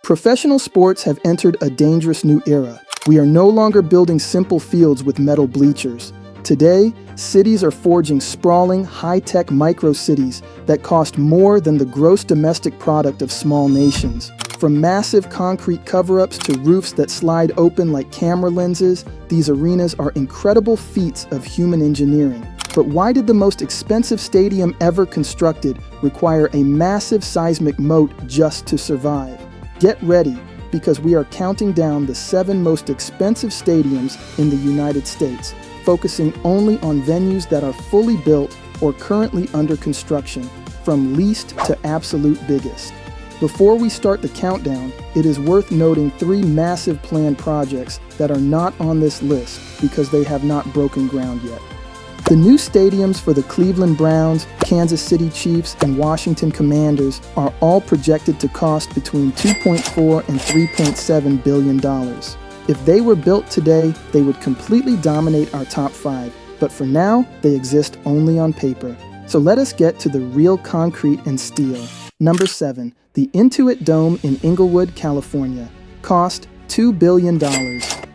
Professional sports have entered a dangerous new era. We are no longer building simple fields with metal bleachers. Today, cities are forging sprawling, high-tech micro-cities that cost more than the gross domestic product of small nations. From massive concrete cover-ups to roofs that slide open like camera lenses, these arenas are incredible feats of human engineering. But why did the most expensive stadium ever constructed require a massive seismic moat just to survive? Get ready, because we are counting down the 7 most expensive stadiums in the United States, focusing only on venues that are fully built or currently under construction, from least to absolute biggest. Before we start the countdown, it is worth noting 3 massive planned projects that are not on this list because they have not broken ground yet. The new stadiums for the Cleveland Browns, Kansas City Chiefs, and Washington Commanders are all projected to cost between $2.4 and $3.7 billion. If they were built today, they would completely dominate our top 5, but for now, they exist only on paper. So let us get to the real concrete and steel. Number 7, the Intuit Dome in Inglewood, California. Cost $2 billion.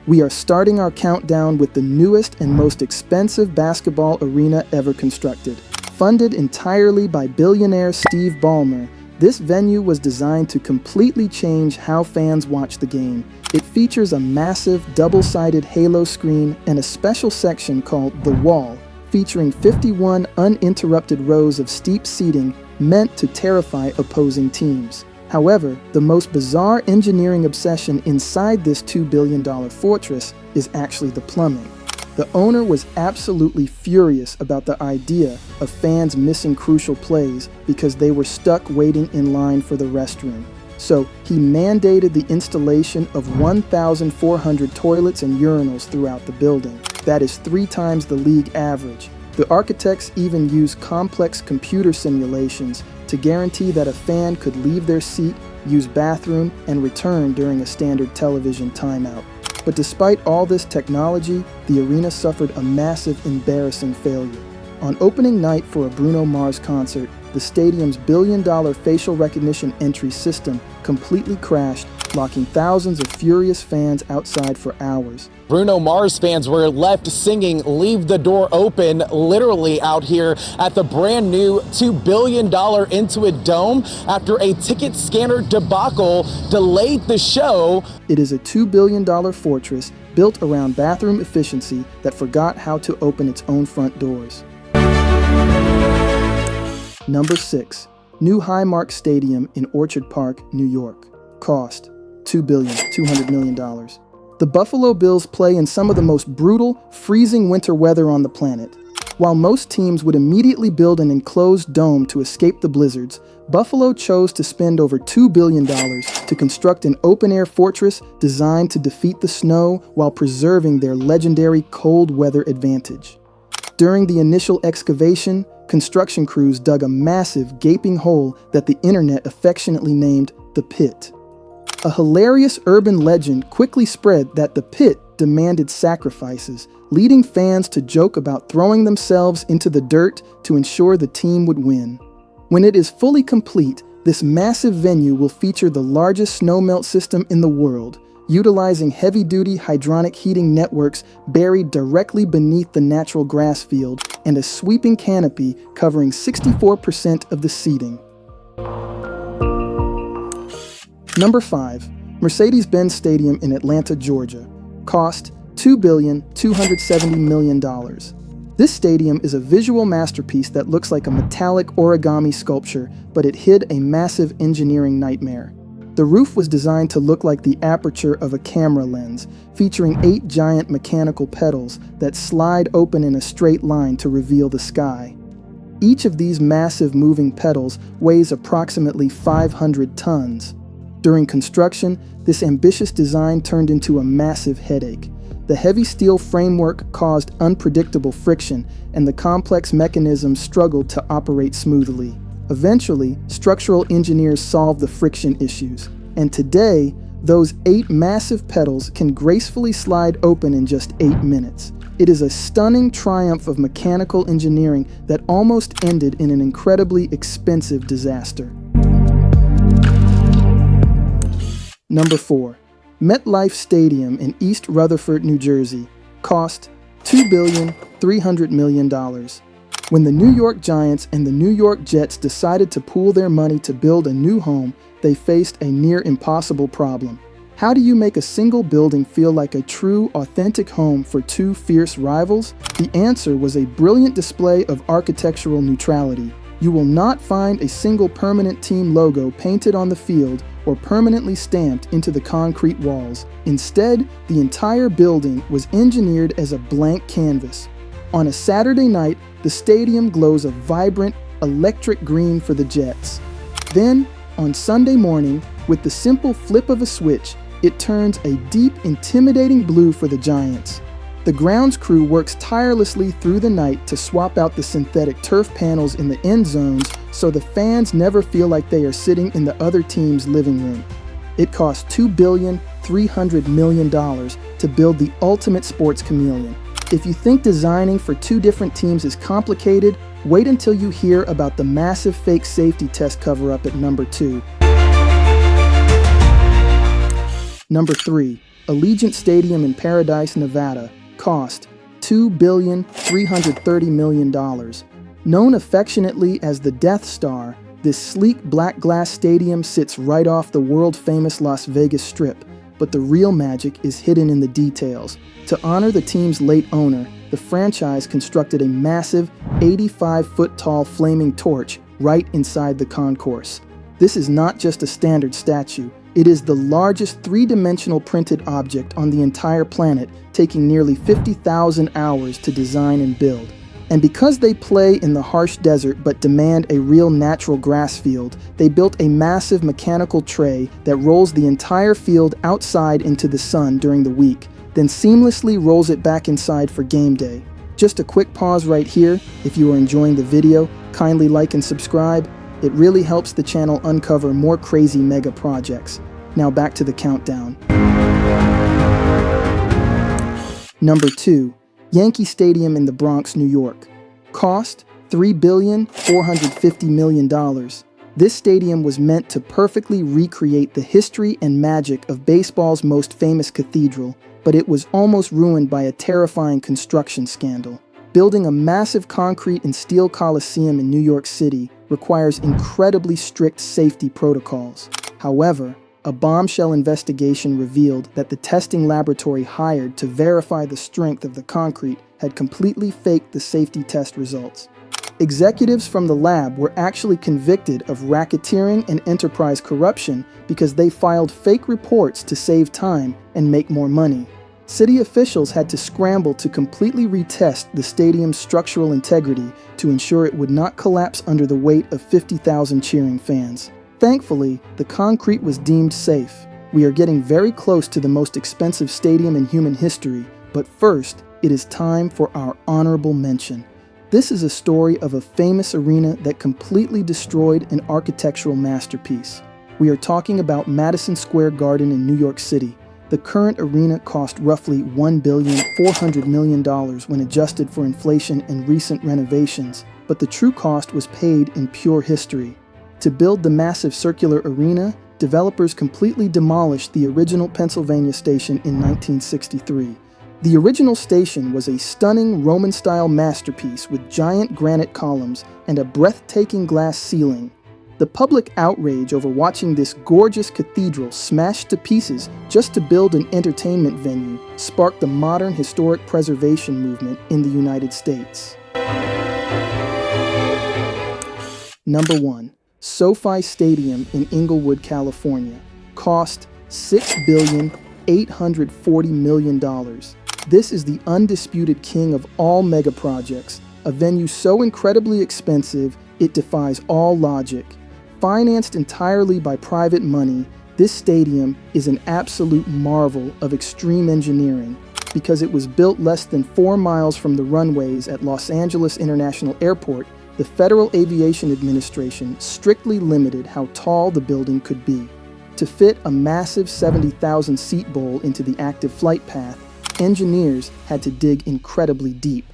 We are starting our countdown with the newest and most expensive basketball arena ever constructed. Funded entirely by billionaire Steve Ballmer, this venue was designed to completely change how fans watch the game. It features a massive double-sided halo screen and a special section called The Wall, featuring 51 uninterrupted rows of steep seating meant to terrify opposing teams. However, the most bizarre engineering obsession inside this $2 billion fortress is actually the plumbing. The owner was absolutely furious about the idea of fans missing crucial plays because they were stuck waiting in line for the restroom. So he mandated the installation of 1,400 toilets and urinals throughout the building. That is 3 times the league average. The architects even used complex computer simulations to guarantee that a fan could leave their seat, use bathroom, and return during a standard television timeout. But despite all this technology, the arena suffered a massive, embarrassing failure. On opening night for a Bruno Mars concert, the stadium's billion-dollar facial recognition entry system completely crashed, locking thousands of furious fans outside for hours. Bruno Mars fans were left singing "Leave the Door Open" literally out here at the brand new $2 billion Intuit Dome after a ticket scanner debacle delayed the show. It is a $2 billion fortress built around bathroom efficiency that forgot how to open its own front doors. Number 6, new Highmark Stadium in Orchard Park, New York. Cost $2.2 billion. The Buffalo Bills play in some of the most brutal, freezing winter weather on the planet. While most teams would immediately build an enclosed dome to escape the blizzards, Buffalo chose to spend over $2 billion to construct an open-air fortress designed to defeat the snow while preserving their legendary cold weather advantage. During the initial excavation, construction crews dug a massive, gaping hole that the internet affectionately named the Pit. A hilarious urban legend quickly spread that the Pit demanded sacrifices, leading fans to joke about throwing themselves into the dirt to ensure the team would win. When it is fully complete, this massive venue will feature the largest snowmelt system in the world, utilizing heavy-duty hydronic heating networks buried directly beneath the natural grass field and a sweeping canopy covering 64% of the seating. Number 5, Mercedes-Benz Stadium in Atlanta, Georgia. Cost $2.27 billion. This stadium is a visual masterpiece that looks like a metallic origami sculpture, but it hid a massive engineering nightmare. The roof was designed to look like the aperture of a camera lens, featuring 8 giant mechanical petals that slide open in a straight line to reveal the sky. Each of these massive moving petals weighs approximately 500 tons. During construction, this ambitious design turned into a massive headache. The heavy steel framework caused unpredictable friction, and the complex mechanisms struggled to operate smoothly. Eventually, structural engineers solved the friction issues, and today, those 8 massive petals can gracefully slide open in just 8 minutes. It is a stunning triumph of mechanical engineering that almost ended in an incredibly expensive disaster. Number 4. MetLife Stadium in East Rutherford, New Jersey. Cost $2.3 billion. When the New York Giants and the New York Jets decided to pool their money to build a new home, they faced a near impossible problem. How do you make a single building feel like a true, authentic home for two fierce rivals? The answer was a brilliant display of architectural neutrality. You will not find a single permanent team logo painted on the field or permanently stamped into the concrete walls. Instead, the entire building was engineered as a blank canvas. On a Saturday night, the stadium glows a vibrant, electric green for the Jets. Then, on Sunday morning, with the simple flip of a switch, it turns a deep, intimidating blue for the Giants. The grounds crew works tirelessly through the night to swap out the synthetic turf panels in the end zones so the fans never feel like they are sitting in the other team's living room. It cost $2.3 billion to build the ultimate sports chameleon. If you think designing for two different teams is complicated, wait until you hear about the massive fake safety test cover-up at number 2. Number 3. Allegiant Stadium in Paradise, Nevada. Cost $2.330 billion. Known affectionately as the Death Star, this sleek black glass stadium sits right off the world-famous Las Vegas Strip, but the real magic is hidden in the details. To honor the team's late owner, the franchise constructed a massive 85-foot-tall flaming torch right inside the concourse. This is not just a standard statue. It is the largest three-dimensional printed object on the entire planet, taking nearly 50,000 hours to design and build. And because they play in the harsh desert but demand a real natural grass field, they built a massive mechanical tray that rolls the entire field outside into the sun during the week, then seamlessly rolls it back inside for game day. Just a quick pause right here. If you are enjoying the video, kindly like and subscribe. It really helps the channel uncover more crazy mega projects. Now back to the countdown. Number 2. Yankee Stadium in the Bronx, New York. Cost $3.45 billion. This stadium was meant to perfectly recreate the history and magic of baseball's most famous cathedral, but it was almost ruined by a terrifying construction scandal. Building a massive concrete and steel coliseum in New York City requires incredibly strict safety protocols. However, a bombshell investigation revealed that the testing laboratory hired to verify the strength of the concrete had completely faked the safety test results. Executives from the lab were actually convicted of racketeering and enterprise corruption because they filed fake reports to save time and make more money. City officials had to scramble to completely retest the stadium's structural integrity to ensure it would not collapse under the weight of 50,000 cheering fans. Thankfully, the concrete was deemed safe. We are getting very close to the most expensive stadium in human history, but first, it is time for our honorable mention. This is a story of a famous arena that completely destroyed an architectural masterpiece. We are talking about Madison Square Garden in New York City. The current arena cost roughly $1.4 billion when adjusted for inflation and recent renovations, but the true cost was paid in pure history. To build the massive circular arena, developers completely demolished the original Pennsylvania station in 1963. The original station was a stunning Roman-style masterpiece with giant granite columns and a breathtaking glass ceiling. The public outrage over watching this gorgeous cathedral smashed to pieces just to build an entertainment venue sparked the modern historic preservation movement in the United States. Number 1. SoFi Stadium in Inglewood, California. Cost $6.840 billion. This is the undisputed king of all megaprojects, a venue so incredibly expensive it defies all logic. Financed entirely by private money, this stadium is an absolute marvel of extreme engineering because it was built less than 4 miles from the runways at Los Angeles International Airport. The Federal Aviation Administration strictly limited how tall the building could be. To fit a massive 70,000-seat bowl into the active flight path, engineers had to dig incredibly deep.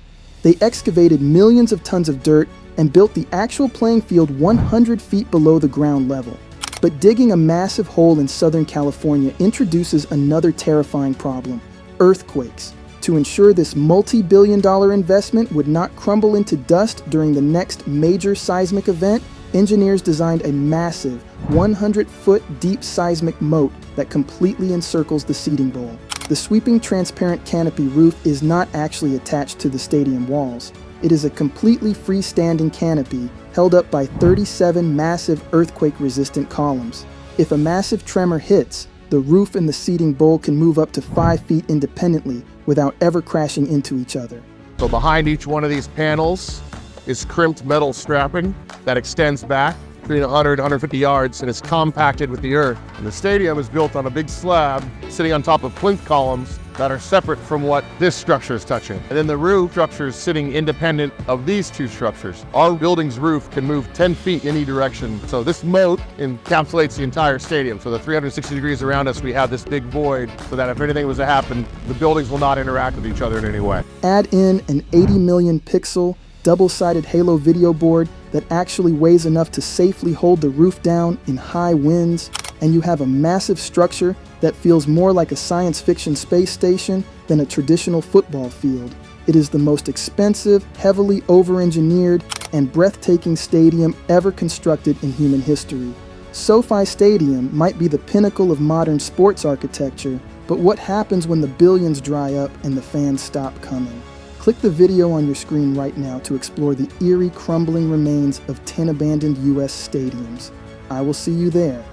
They excavated millions of tons of dirt and built the actual playing field 100 feet below the ground level. But digging a massive hole in Southern California introduces another terrifying problem: earthquakes. To ensure this multi-billion-dollar investment would not crumble into dust during the next major seismic event, engineers designed a massive 100-foot deep seismic moat that completely encircles the seating bowl. The sweeping transparent canopy roof is not actually attached to the stadium walls. It is a completely freestanding canopy held up by 37 massive earthquake-resistant columns. If a massive tremor hits, the roof and the seating bowl can move up to 5 feet independently without ever crashing into each other. So behind each one of these panels is crimped metal strapping that extends back between 100 and 150 yards and is compacted with the earth. And the stadium is built on a big slab sitting on top of plinth columns that are separate from what this structure is touching. And then the roof structure is sitting independent of these two structures. Our building's roof can move 10 feet in any direction. So this moat encapsulates the entire stadium. So the 360 degrees around us, we have this big void so that if anything was to happen, the buildings will not interact with each other in any way. Add in an 80 million pixel double-sided halo video board that actually weighs enough to safely hold the roof down in high winds, and you have a massive structure that feels more like a science fiction space station than a traditional football field. It is the most expensive, heavily over-engineered, and breathtaking stadium ever constructed in human history. SoFi Stadium might be the pinnacle of modern sports architecture, but what happens when the billions dry up and the fans stop coming? Click the video on your screen right now to explore the eerie, crumbling remains of 10 abandoned U.S. stadiums. I will see you there.